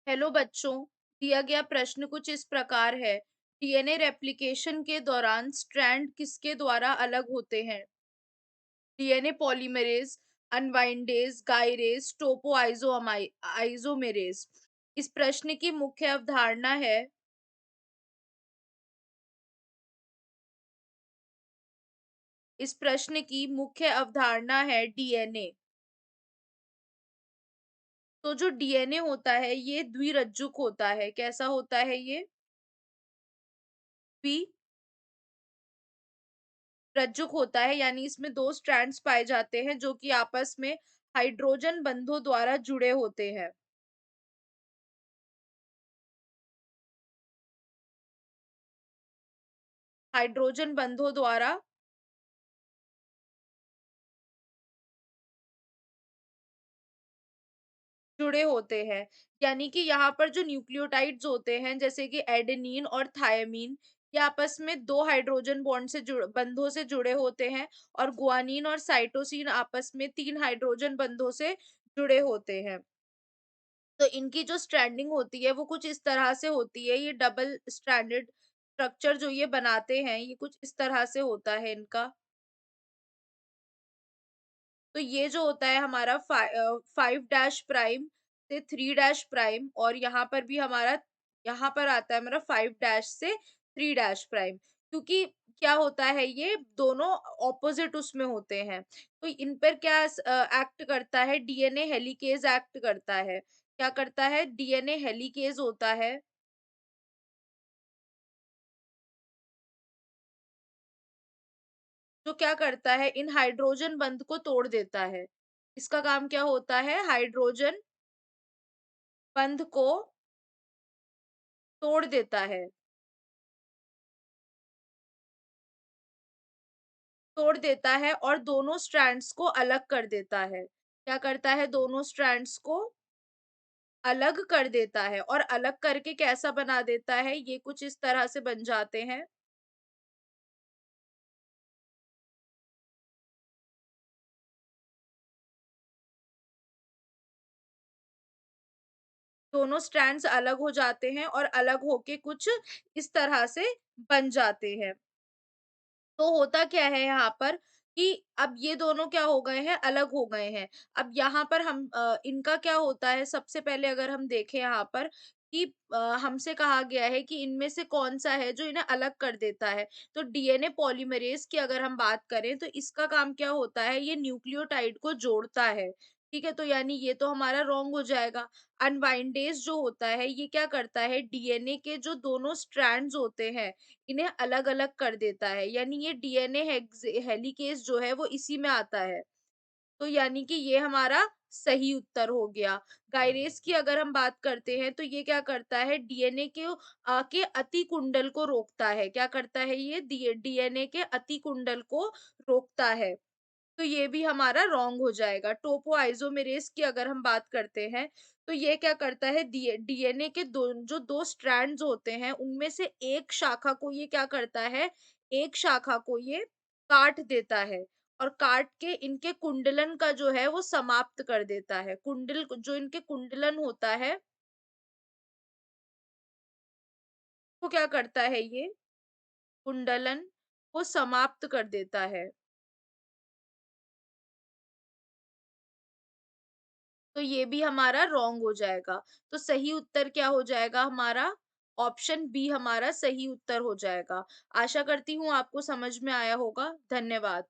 Hello बच्चों। दिया गया प्रश्न कुछ इस प्रकार है। डीएनए रेप्लिकेशन के दौरान स्ट्रैंड किसके द्वारा अलग होते हैं? DNA polymerase, unwindase, gyrase, isomerase. इस प्रश्न की मुख्य अवधारणा है। इस प्रश्न की मुख्य अवधारणा है डीएनए। तो जो डीएनए होता है ये द्विरज्जुक होता है। कैसा होता है ये? रज्जुक होता है, यानी इसमें दो स्ट्रैंड्स पाए जाते हैं जो कि आपस में हाइड्रोजन बंधों द्वारा जुड़े होते हैं। हाइड्रोजन बंधों द्वारा जुड़े होते हैं। यानी कि यहाँ पर जो न्यूक्लियोटाइड्स होते हैं जैसे कि एडेनिन और थायमीन, ये आपस में दो हाइड्रोजन बॉन्ड से बंधों से जुड़े होते हैं। और गुआनिन और साइटोसिन आपस में तीन हाइड्रोजन बंधों से जुड़े होते हैं। तो इनकी जो स्ट्रैंडिंग होती है वो कुछ इस तरह से होती है। ये डबल स्ट्रैंडेड स्ट्रक्चर जो ये बनाते हैं, ये कुछ इस तरह से होता है इनका। तो ये जो होता है हमारा 5 डैश प्राइम से 3 डैश प्राइम, और यहाँ पर भी हमारा, यहाँ पर आता है हमारा 5 डैश से 3 डैश प्राइम। क्योंकि क्या होता है, ये दोनों ऑपोजिट उसमें होते हैं। तो इन पर क्या एक्ट करता है? डीएनए हेलिकेज एक्ट करता है। क्या करता है? डीएनए हेलिकेज होता है। जो क्या करता है, इन हाइड्रोजन बंध को तोड़ देता है। इसका काम क्या होता है? हाइड्रोजन बंध को तोड़ देता है। तोड़ देता है और दोनों स्ट्रैंड्स को अलग कर देता है। क्या करता है? दोनों स्ट्रैंड्स को अलग कर देता है। और अलग करके कैसा बना देता है? ये कुछ इस तरह से बन जाते हैं। दोनों स्ट्रैंड्स अलग हो जाते हैं और अलग होके कुछ इस तरह से बन जाते हैं। तो होता क्या है यहाँ पर कि अब ये दोनों क्या हो गए हैं? अलग हो गए हैं। अब यहाँ पर हम इनका क्या होता है, सबसे पहले अगर हम देखें यहाँ पर कि हमसे कहा गया है कि इनमें से कौन-सा है जो इन्हें अलग कर देता है। तो डीएनए पॉलीमरेज़ की अगर हम बात करें तो इसका काम क्या होता है? ये न्यूक्लियोटाइड को जोड़ता है। ठीक है? तो यानी ये तो हमारा रॉन्ग हो जाएगा। अनवाइंडेज जो होता है ये क्या करता है? डीएनए के जो दोनों स्ट्रैंड्स होते हैं इन्हें अलग-अलग कर देता है। यानी ये डीएनए हेलिकेज़ जो है वो इसी में आता है। तो यानी कि ये हमारा सही उत्तर हो गया। गाइरेस की अगर हम बात करते हैं तो ये क्या करता है? डीएनए के अतिकुंडल को रोकता है। क्या करता है ये? डीएनए के अतिकुंडल को रोकता है। तो ये भी हमारा रॉन्ग हो जाएगा। टोपोआइसोमेरेज़ की अगर हम बात करते हैं, तो ये क्या करता है? डीएनए के दो स्ट्रैंड्स होते हैं, उनमें से एक शाखा को ये क्या करता है? एक शाखा को ये काट देता है और काट के इनके कुंडलन का जो है वो समाप्त कर देता है। जो इनके कुंडलन होता है, वो क्या करता है ये? कुंडलन को समाप्त कर देता है। तो ये भी हमारा रॉन्ग हो जाएगा। तो सही उत्तर क्या हो जाएगा हमारा? ऑप्शन बी हमारा सही उत्तर हो जाएगा। आशा करती हूँ आपको समझ में आया होगा। धन्यवाद।